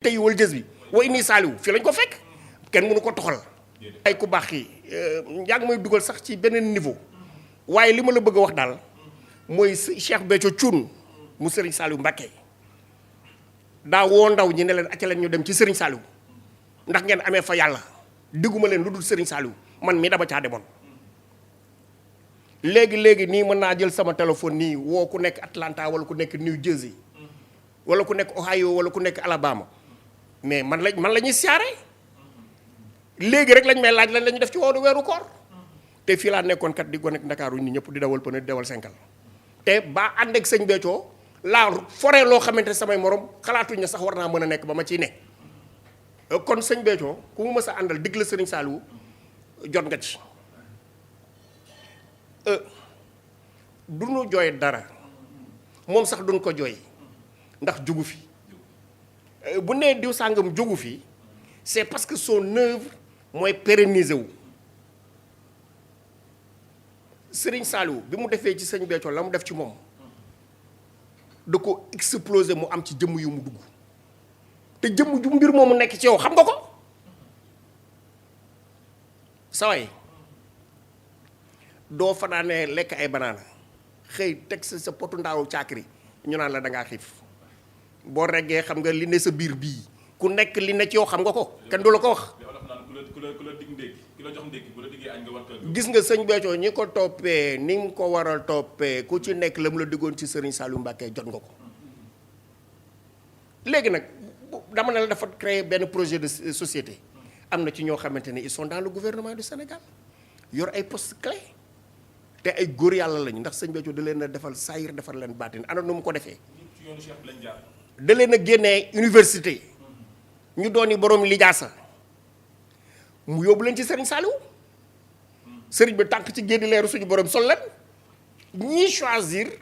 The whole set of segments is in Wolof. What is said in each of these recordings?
tey wal jës bi wa inni saaliwu fii lañ ko fekk kenn mënu ko toxal ay ku baax yi yaa ngi may dugal sax ci beneen niveau waaye li ma la bëgg a wax daal mooy Cheikh Béthio Thioune mu Serigne Saliou Mbacké daa woo ndaw ñi ne leen acca leen ñu dem ci Serigne Saliou ndax ngeen amee fa yàlla digguma leen lu dul Serigne Saliou man mii dama caa demoon léegi nii mën naa jël sama téléphone nii woo ku nekk Atlanta wala ku nekk New Jersey wala ku nekk Ohio wala ku nekk Alabama mais man la ñuy siyaare léegi rek lañ may laaj lan la ñu def ci wooru weeru koor te fii laa nekkoon kat di gone ak Ndakaaru nit ñëpp di dawal pëne di dawal senkal te ba ànd ak sëñ Béthio laa foree loo xamante samay morom xalaatuñ ne sax war naa mën a nekk ba ma ciy ne kon sëñ Béthio ku mu mës a àndal digg la Serigne Saliou jot nga ci duñu jooy dara moom sax duñ ko jooy ndax jugu fi bu nee diw sàngam jógu fi c'est parce que son œuvre mooy pérenniser wu Serigne Saliou bi mu defee ci sëñ Béthio la mu def ci moom da ko exploser mu am ci jëmm yu mu dugg te jëmm ju mbir moomu nekk ci yow xam nga ko saway doo fanaanee lekk ay banaana xëy teg sa potu ndaawu caakiri ñu naan la da ngaa xiif boo reggee xam nga li ne sa biir bii ku nekk li ne ci yow xam nga ko kenn du la ko wax. gis nga sëñ Béthio ñi ko toppee ni nga ko waral toppee ku ci nekk la mu la diggoon ci Serigne Saliou Mbacké jot nga ko léegi nag dama ne la dafa créer benn projet de société am na ci ñoo xamante ne ils sont dans le gouvernement du Sénégal yor ay postes clés te ay góor yàlla lañu ndax sëñ Béthio da leen a defal saayir defal leen baatin ana nu mu ko defee. da leen a génnee université ñu dooni borom lijaasa mu yóbbu leen ci Serigne Saliou Serigne bi tànk ci génn leeru suñu borom sol leen ñii choisir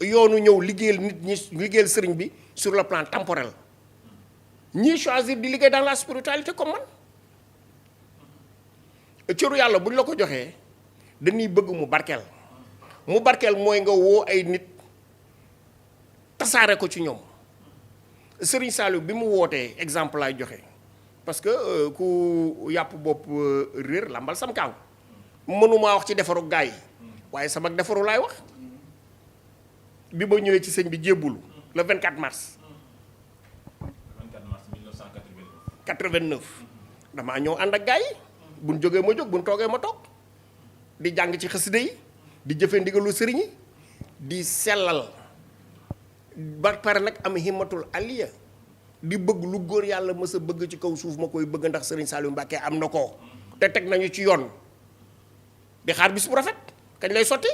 yoonu ñëw liggéeyal nit ñi liggéeyal Serigne bi sur le plan temporel ñii choisir di liggéey dans la spiritualité comme man cëru yàlla bu ñu la ko joxee dañuy bëgg mu barkeel mooy nga woo ay nit tasaare ko ci ñoom Serigne Saliou bi mu wootee exemple laay joxe parce que ku yàpp bopp réer lambal sam kaaw mënumaa wax ci defaru gaa yi waaye sama defaru laay wax bi ma ñëwee ci sëñ bi jébbulu le 24 mars 1989 damaa ñëw ànd ak gaa yi buñ jógee ma jóg buñ toogee ma toog di jàng ci xasida yi di jëfee ndigalu sëriñ yi di sellal ba pare nag am himmatul aliya di bëgg lu góor yàlla mës a bëgg ci kaw suuf ma koy bëgg ndax Serigne Saliou Mbacké am na ko te teg nañu ci yoon di xaar bis bu rafet kañ lay sotti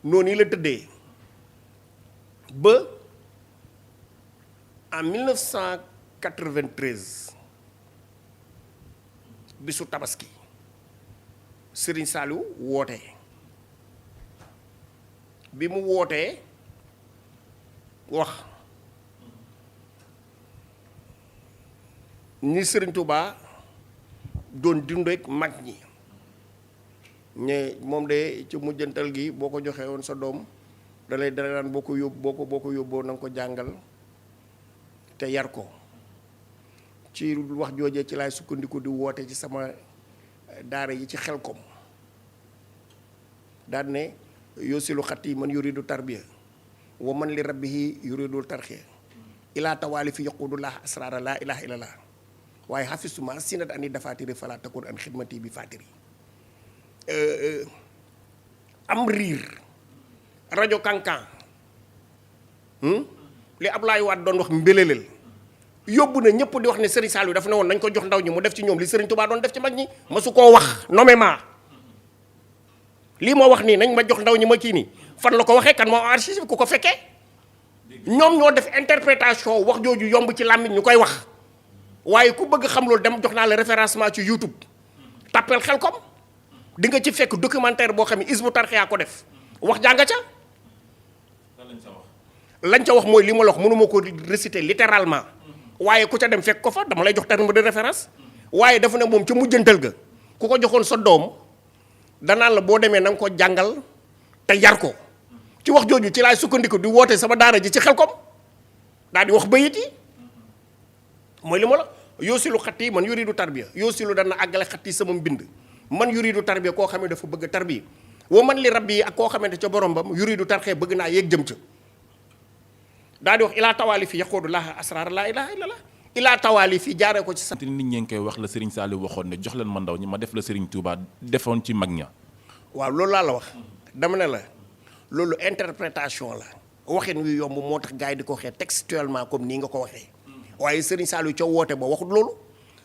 noonu yi la tëddee ba en 1993 bisu tabaski Serigne Saliou woote bi mu wootee wax ni Serigne Touba doon dundeek mag ñi ñe moom de ci mujjantal gi boo ko joxee woon sa doom dalay daan boo ko yóbboo na nga ko jàngal te yar ko ci wax joojee ci laay sukkandiku di woote ci sama daara yi ci Xelkom daan ne yosilu xat yi man yuridu tarbiya wa man li rabbihi yuridul tarxiya ilaa tawaali fi yaqudullah asrara laa ilaha illallah waaye xafisuma sinat ani dafatiri fala takun an xidmati bi fatiri am riir rajo kankan li Ablaye Wade doon wax mbéléleel yóbbu na ñëpp di wax ne Serigne Saliou dafa ne woon nañ ko jox ndaw ñi mu def ci ñoom li Serigne Touba doon def ci mag ñi ma su koo wax nommément lii moo wax nii nañ ma jox ndaw ñi ma kii nii fan la ko waxee kan moo archive ku ko fekkee ñoom ñoo def interprétation wax jooju yomb ci làmmiñ ñu koy wax waaye ku bëgg xam loolu dem jox naa la référencement ci YouTube tàppeel Xelkom di nga ci fekk documentaire boo xam ne Hizbut Tarqiyyah ko def wax jànga ca lañ ca wax mooy li ma la wax mënuma ko réciter littéralement waaye ku ca dem fekk ko fa dama lay jox terme de référence waaye dafa ne moom ca mujjantal ga ku ko joxoon sa doom danaan la boo demee na nga ko jàngal te yar ko ci wax jooju ci laay sukkandiku di woote sama daara ji ci Xelkom daal di wax bayit yi mooy li ma la yoo si lu xat yi man yuridu tarbiya yoo si lu dana àggale xat yi sama mbind man yuridu tarbiya koo xam ne dafa bëgg tarbiya woo man li rabbi yi ak koo xamante ca borom bam yuridu tarxee bëgg naa yéeg jëm ca daal di wax ilaa tawaali fi yaqoodu laaha asraar laa ilaha illallah ilaa tawaali fi jaaree ko ci sant nit ñi ngi koy wax la Serigne Saliou waxoon ne jox leen ma ndaw ñi ma def la Serigne Touba defoon ci mag ña. waaw loolu laa la wax dama ne la loolu interprétation la waxin wi yomb moo tax gars yi di ko waxee textuellement comme nii nga ko waxee waaye Serigne Saliou ca woote ba waxut loolu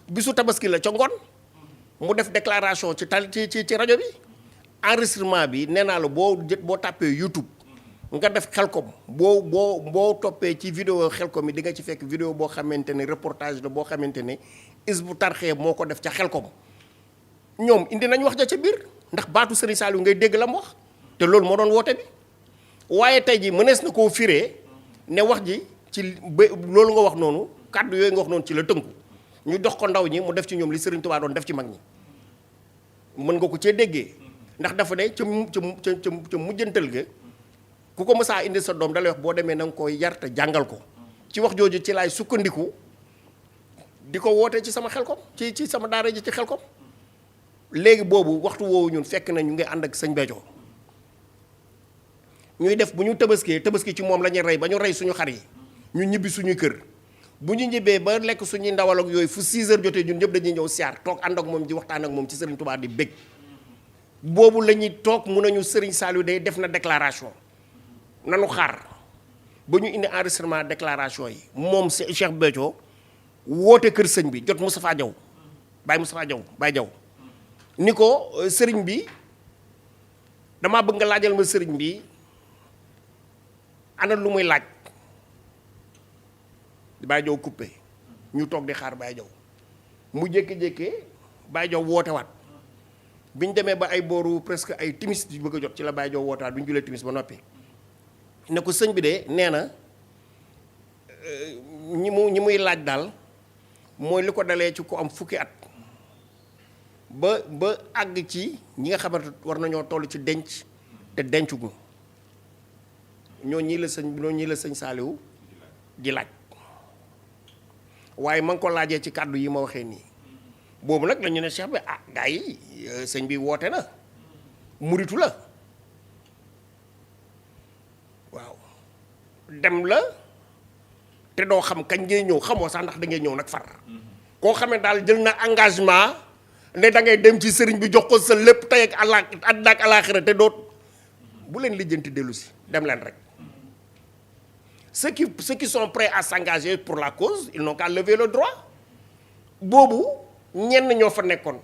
bisu tabaski la ca ngoon mu def déclaration ci ci rajo bi enregistrement bi nee naa la boo tàppee YouTube nga def xelkom boo toppee ci vidéo xelkom yi di nga ci fekk vidéo boo xamante ne reportage la boo xamante ne Hizbut Tarqiyyah moo ko def ca xelkom ñoom indi nañ wax ja ca biir ndax baatu Serigne Saliou ngay dégg la mu wax te loolu moo doon woote bi waaye tey ji mënees na koo firee ne wax ji ci loolu nga wax noonu kàddu yooyu nga wax noonu ci la tënku ñu dox ko ndaw ñi mu def ci ñoom li Serigne Touba doon def ci mag ñi mën nga ko cee déggee ndax dafa ne ca mujjantal ga ku ko mësaa indi sa doom dalay wax boo demee na nga koy yar te jàngal ko ci wax jooju ci laay sukkandiku di ko wootee ci sama xelkom ci sama daara ji ci xelkom léegi boobu waxtu woowu ñun fekk na ñu ngi ànd ak sëñ Béthio ñuy def bu ñu tabaski ci moom la ñuy rey ba ñu rey suñu xar yi ñu ñibbi suñuy kër bu ñu ñibbee ba lekk suñuy ndawal ak yooyu fu 6 heures jotee ñun ñëpp dañuy ñëw siyaar toog ànd ak moom di waxtaan ak moom ci Serigne Touba di bég boobu la ñuy toog mun nañu Serigne Saliou day def na déclaration nanu xaar ba ñu indi enregistrement déclaration yi moom Cheikh Béthio woote kër sëñ bi jot Moustapha Diaw Baye Diaw ni ko sëriñ bi damaa bëgg nga laajal ma sëriñ bi ana lu muy laaj Baye Diaw coupé ñu toog di xaar Baye Diaw mu jékki-jékki Baye Diaw woote waat bi ñu demee ba ay booru presque ay timis di bëgg a jot ci la Baye Diaw woote waat bi ñu julee timis ba noppi ne ko sëñ bi de nee na ñi muy laaj daal mooy li ko dalee ci ku am fukki at ba àgg ci ñi nga xamante war nañoo toll ci denc te dencugu ñoo ñii la sëñ Saliou di laaj waaye ma ngi ko laajee ci kàddu yi ma waxee nii boobu nag dañu ne Cheikh bi gaa yi sëñ bi woote na muritu la waaw dem la te doo xam kañ ngay ñëw xamoo sax ndax da ngay ñëw nag far koo xam ne daal jël na engagement ne da ngay dem ci sëriñ bi jox ko sa lépp tey ak àddina ak alaaxira te doot bu leen lijjanti dellu si dem leen rek ceux qui sont prêts à s'engager pour la cause ils n'ont qu'à lever le droit boobu ñenn ñoo fa nekkoon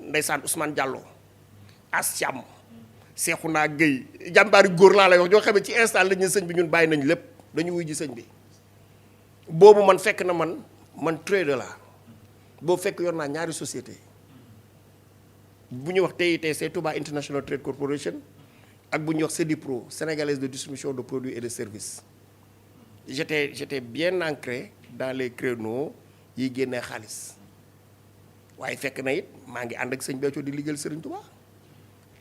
ndeysaan Ousmane Diallo As Thiam Cheikhouna Gueye jàmbaari góor laa lay wax ñoo xam ne ci instant lañ ne sëñ bi ñun bàyyi nañu lépp dañu wuy ji sëñ bi boobu man fekk na man trader la boobu fekk yor naa ñaari société bu ñuy wax TITC Touba International Trade Corporation ak bu ñuy wax CEDIPRO sénégalaise de distribution de produits et de services j'étais bien ancré dans les créneaux yi génnee xaalis waaye fekk na it maa ngi ànd ak sëñ Béthio di liggéeyal Serigne Touba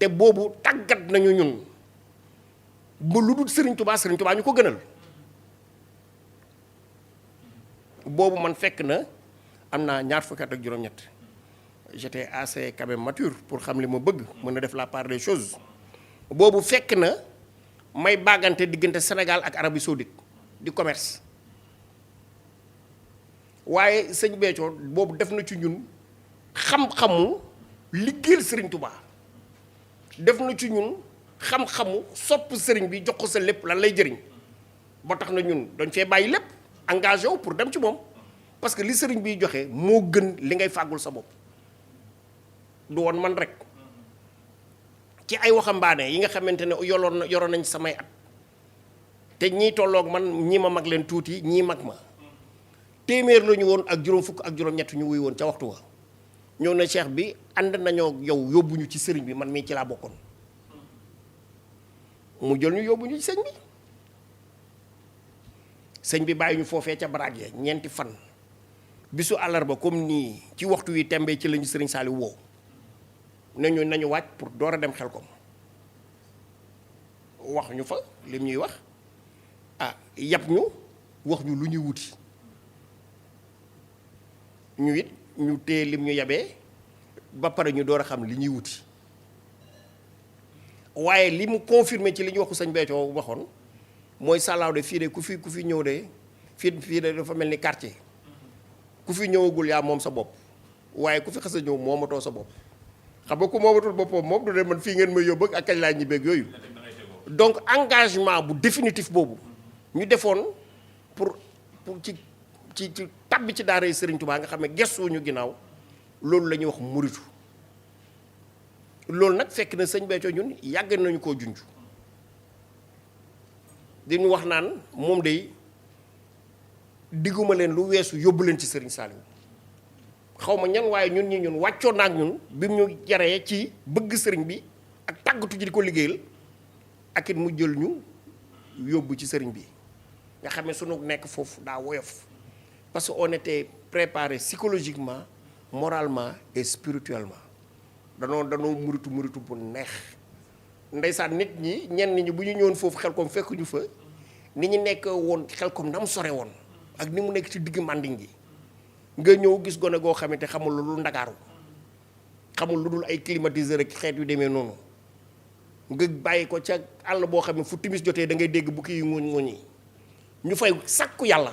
te boobu tàggat nañu ñun ba lu dul Serigne Touba ñu ko gënal boobu man fekk na am naa ñaar fukki at ak juróom-ñett j'étais assez quand même mature pour xam li ma bëgg mën a def la part des choses boobu fekk na may bàggante diggante Sénégal ak Arabie Saoudite di commerce waaye sëñ Béthio boobu def na ci ñun xam-xamu liggéeyal Serigne Touba def na ci ñun xam-xamu sopp sëriñ bi jox ko sa lépp lan lay jëriñ ba tax na ñun dañ fee bàyyi lépp engagé wu pour dem ci moom parce que li sëriñ biy joxe moo gën li ngay fàggul sa bopp du woon man rek ci ay waxambaane yi nga xamante ne yoroon nañ samay at te ñii tolloog man ñii ma mag leen tuuti ñii mag ma téeméer la ñu woon ak juróom fukk ak juróom-ñett ñu wuy woon ca waxtu wa ñëw na cheikh bi ànd nañoo yow yóbbuñu ci sëriñ bi man mii ci laa bokkoon mu jël ñu yóbbuñu ci sëñ bi bàyyi ñu foofee ca baraag ya ñeenti fan bisu àllarba comme nii ci waxtu wi tembe ci lañu sëriñ Saliou woo nañu wàcc pour door a dem Xelkom wax ñu fa lim ñuy wax yàpp ñu wax ñu lu ñuy wuti ñu it ñu téye lim ñu yabee ba pare ñu door a xam li ñuy wuti waaye li mu confirmé ci li ñu waxu sëñ Béthio waxoon mooy Sàllaaw de fii de ku fi ñëw de fii de dafa mel ni quartier ku fi ñëwagul yaa moom sa bopp waaye ku fi xas a ñëw moomatoo sa bopp xam nga ku moomatul boppam moom du de man fii ngeen may yóbbu ak kañ laa ñibbeeg yooyu donc engagement bu définitif boobu ñu defoon pour ci tabbi ci daara yi Serigne Touba nga xam ne gestuwuñu ginnaaw loolu la ñuy wax muritu loolu nag fekk na sëñ Béthio ñun yàgg nañu koo junj dañu wax naan moom day digguma leen lu weesu yóbbu leen ci Serigne Saliou xaw ma ñan waaye ñun wàccoon na ak ñun bi mu ñu jaree ci bëgg sëriñ bi ak tàggatu ji di ko liggéeyal ak it mu jël ñu yóbbu ci sëriñ bi nga xam ne sunu nekk foofu daa woyof parce que on était préparé psychologiquement moralement et spirituellement danoo muritu bu neex ndeysaan nit ñi ñenn ñi bu ñu ñëwoon foofu Xelkom fekk ñu fa ni ñu nekk woon Xelkom na mu sore woon ak ni mu nekk ci digg Manding gi nga ñëw gis gone goo xamante xamul lu dul Ndakaaru xamul lu dul ay climatiseur ak xeet yu demee noonu nga bàyyi ko ca àll boo xam ne fu timis jotee da ngay dégg bukki yu nguñ ñu fay sàkku yàlla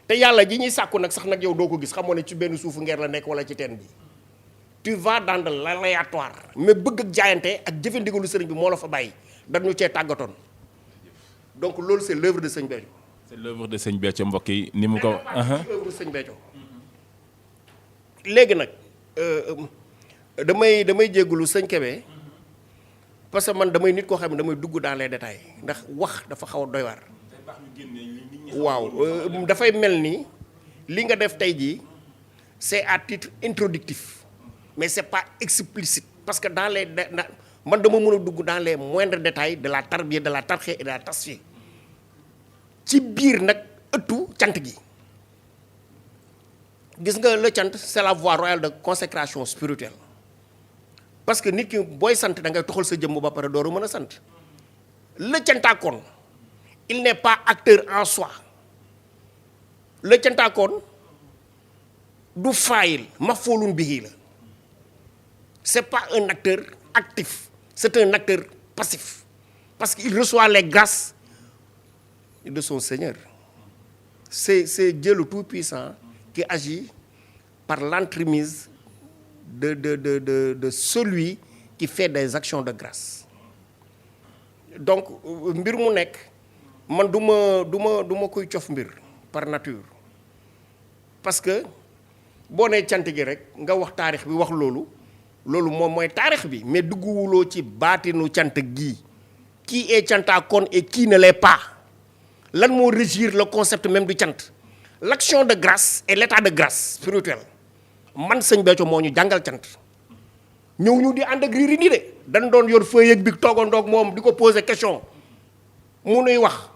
te yàlla ji ñuy sàkku nag sax nag yow doo ko gis xamoo ne ci benn suufu ngeer la nekk wala ci teen bi tu vas dans de l'aléatoire mais bëgg ak jaayante ak jëfe ndigalu sëriñ bi moo la fa bàyyi dañu cee tàggatoon donc loolu c'est l'œuvre de sëñ Béthio. c'est l'œuvre de sëñ Béthio mbokk yi ni mu ko. œuvre de sëñ Béthio léegi nag damay jéggulu sëñ Kébé parce que man damay nit koo xam ne damay dugg dans les détails ndax wax dafa xaw a doy waar. waaw dafay mel ni li nga def tey jii c'est à titre introductif mais c'est pas explicite parce que dans les man dama mën a dugg dans les moindres détails de la tarbiya de la tarxiya et de la tasfiya ci biir nag ëttu cant gi gis nga le cant c'est la voie royale de consécration spirituelle parce que nit ki booy sant da ngay toxal sa jëmm ba pare dooru mën a sant le cantaakoon il n'est pas acteur en soi le cantaakoon du faayil maf'uulun bihi la c'est pas un acteur actif c'est un acteur passif parce qu'il reçoit les grâces de son Seigneur c'est Dieu le Tout-Puissant qui agit par l'entremise de celui qui fait des actions de grâce donc mbir mu nekk man du ma koy cof mbir par nature parce que boo nee cant gi rek nga wax taarix bi wax loolu moom mooy taarix bi mais dugguwuloo ci baatinu cant gi qui est cantaakoon et qui ne l'est pas lan moo régir le concept même du cant l'action de grâce et l'état de grâce spirituel man sëñ Béthio moo ñu jàngal cant ñëw ñu di ànd ak riiri nii de dañ doon yor feuille ak bi toogandoog moom di ko poser question mu nuy wax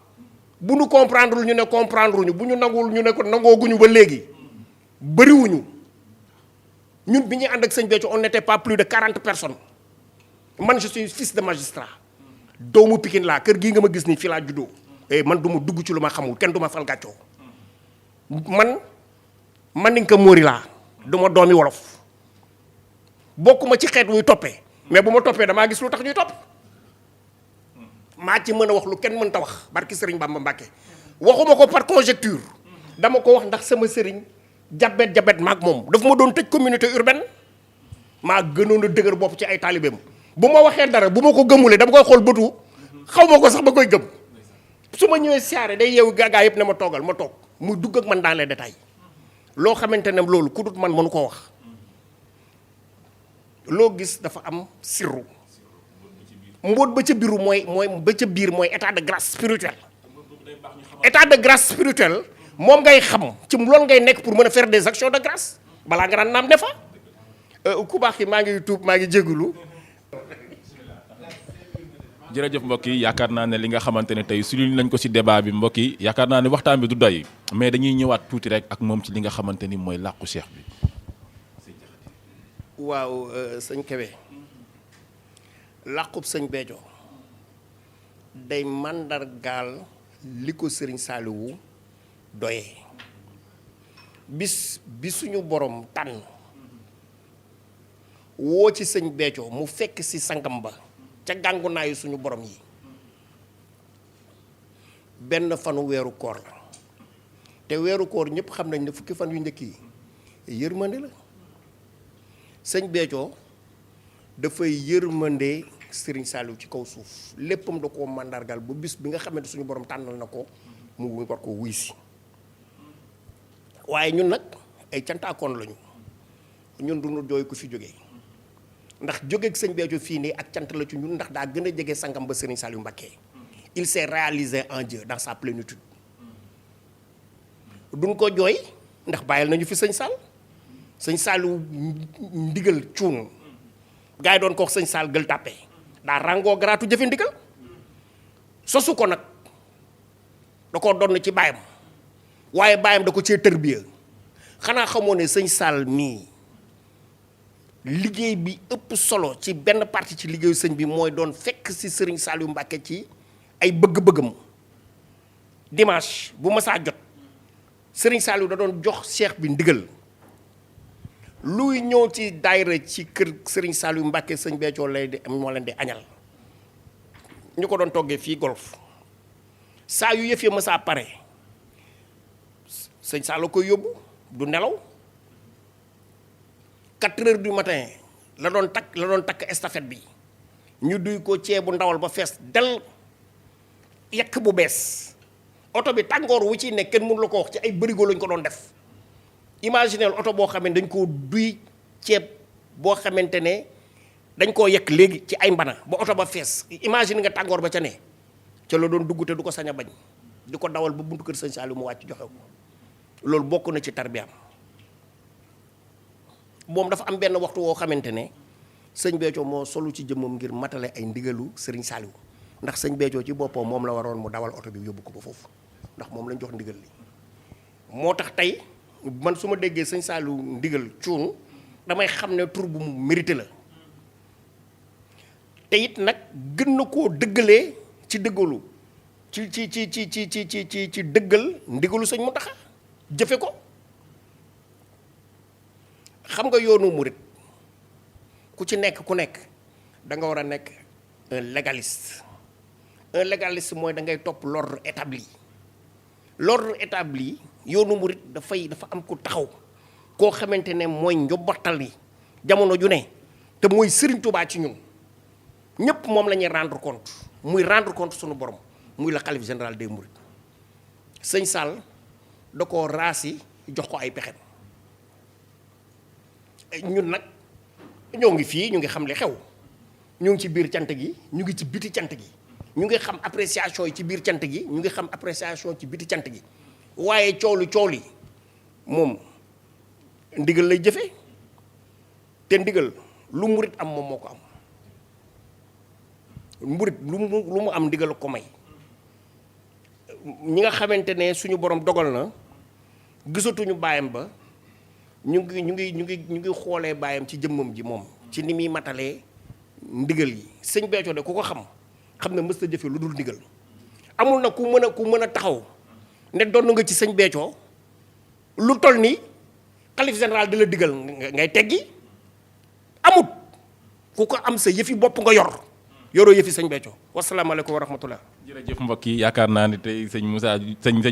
bu ñu comprendre ñu ne comprendre ñu bu ñu nanguwul ñu ne ko nangooguñu ba léegi bëriwuñu ñun bi ñuy ànd ak sëñ Béthio on n'était pas plus de 40 personnes man je suis fils de magistrat doomu Pikine laa kër gii nga ma gis nii fii laa juddoo man du ma dugg ci lu ma xamul kenn du ma fal gàccoo man ni nga ko móori laa du ma doomi wolof bokkuma ci xeet wuy toppee mais bu ma toppee damaa gis lu tax ñuy topp maa ci mën a wax lu kenn mënta wax barki sëriñ Bamba Mbàkke waxuma ko par conjecture dama ko wax ndax sama sëriñ jabet maag moom dafa ma doon tëj communauté urbaine maa gënoon a dëgër bopp ci ay taalibeem bu ma waxee dara bu ma ko gëmulee dama koy xool bëtu xaw ma ko sax ba koy gëm su ma ñëwee siyaare day yeewu gaa yëpp ne ma toogal ma toog muy dugg ak man dans les détails loo xamante ne loolu ku dut man mënu koo wax loo gis dafa am sirru mbóot ba ca biiru mooy ba ca biir mooy état de grâce spirituelle état de grâce spirituelle moom ngay xam ci loolu ngay nekk pour mën a faire des actions de grâce balaa nga daan naam ne fa ku baax yi maa ngi tuub maa ngi jégalu. jërëjëf mbokk yi yaakaar naa ne li nga xamante ne tey su nañ ko ci débat bi mbokk yi yaakaar naa ne waxtaan bi du doy mais dañuy ñëwaat tuuti rek ak moom ci li nga xamante ni mooy làqu cheikh bi. waaw sëñ Kébé làqub sëñ Béthio day màndargaal li ko sëriñ Saliou doyee bis bi suñu borom tànn woo ci sëñ Béthio mu fekk si sangam ba ca gàngunaayu suñu borom yi benn fanu weeru koor la te weeru koor ñëpp xam nañ ne fukki fan yu njëkk yi yërmande la sëñ Béthio dafay yërmande Serigne Saliou ci kaw suuf léppam da koo màndargal ba bis bi nga xamante suñu borom tànnal na ko mu war ko wuy si waaye ñun nag ay cantaakoon lañu ñun du ñu jooy ku fi jógee ndax jógeeg sëñ Béthio fii nii ak cant la ci ñun ndax daa gën a jege sangam ba Serigne Saliou Mbacké il s'est réalisé en Dieu dans sa plénitude duñ ko jooy ndax bàyyil nañu fi sëñ Saliou ndigal cuun gars yi doon ko wax sëñ Sall Gueule Tapée daa ràngoo garaatu jëfe ndigal sosu ko nag da ko doon ci baayam waaye baayam da ko cee tërbiya xanaa xamoo ne sëñ Sall mii liggéey bi ëpp solo ci benn partie ci liggéeyu sëñ bi mooy doon fekk si Serigne Saliou Mbacké ci ay bëgg-bëggam dimanche bu masaa jot Serigne Saliou da doon jox cheikh bi ndigal luy ñëw ci daayira ci kër Serigne Saliou Mbacké sëñ Béthio lay di moo leen di añal ñu ko doon toggee fii golf saa yu yëf ya masaa pare sëñ Saliou koy yóbbu du nelaw 4 heures du matin la doon takk estafette bi ñu duy ko ceebu ndawal ba fees del yekk bu bees oto bi tàngoor wu ci nekk kenn mënu la ko wax ci ay bërigo lañ ko doon def imagineel oto boo xam ne dañ koo duy ceeb boo xamante ne dañ koo yekk léegi ci ay mbana ba oto ba fees imagine nga tàngoor ba ca ne ca la doon dugg te du ko sañ a bañ di ko dawal ba buntu kër sëñ Saliou mu wàcc joxe ko loolu bokk na ci tarbiyaam moom dafa am benn waxtu woo xamante ne sëñ Béthio moo solu ci jëmmam ngir matale ay ndigalu Serigne Saliou ndax sëñ Béthio ci boppam moom la waroon mu dawal oto bi yóbbu ko ba foofu ndax moom lañ jox ndigal li moo tax tey man su ma déggee sëñ Saliou ndigal cuun damay xam ne tur bu mu mérité la te it nag gën na koo dëggalee ci dëggalu ci dëggal ndigalu sëñ Mountakha jëfe ko xam nga yoonu murit ku ci nekk da nga war a nekk un légaliste mooy da ngay topp l'ordre établi yoonu murit dafa am ku taxaw koo xamante ne mooy njobbatal yi jamono ju ne te mooy Serigne Touba ci ñun ñëpp moom la ñuy rendre compte sunu borom muy la xalif général des mourides sëñ Sall da koo raasi jox ko ay pexem ñun nag ñoo ngi fii ñu ngi xam li xew ñu ngi ci biir cant gi ñu ngi ci biti cant gi ñu ngi xam appréciation yi ci biir cant gi ñu ngi xam appréciation ci biti cant gi waaye coow li moom ndigal lay jëfe te ndigal lu murit am moom moo ko am murit lu mu am ndigal ko may ñi nga xamante ne suñu borom dogal na gisatuñu baayam ba ñu ngi xoolee baayam ci jëmmam ji moom ci ni muy matalee ndigal yi sëñ Béthio de ku ko xam ne mës ta jëfe lu dul ndigal amul na ku mën a taxaw ne doon nga ci sëñ Béthio lu toll ni xalif général di la digal ngay teggi amut ku ko am sa yëfi bopp nga yoroo yëfi sëñ Béthio wasalaamaaleykum wa rahmatullah jërëjëf mbokk yi yaakaar naa ni tey sëñ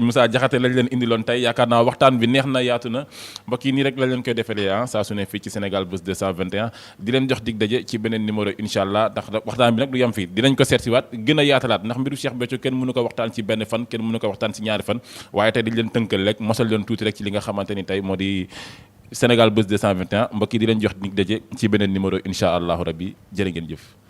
Moussa Diakhaté lañ leen indiloon tey yaakaar naa waxtaan bi neex na yaatu na mbokk yi nii rek lañ leen koy defalee saa su ne fii ci Sénégal Buzz 221 di leen jox dig daje ci beneen numéro incha allah ndax waxtaan bi nag du yem fii dinañ ko seetsiwaat gën a yaatalaat ndax mbiru Cheikh Béthio kenn mënu ko waxtaan ci benn fan kenn mënu ko waxtaan ci ñaari fan waaye tey dañ leen tënkal rek mosal leen tuuti rek ci li nga xamante ni tey moo di Sénégal Buzz 221 mbokk yi di leen jox dig daje ci beneen numéro incha allahu rabbi jërë ngeen jëf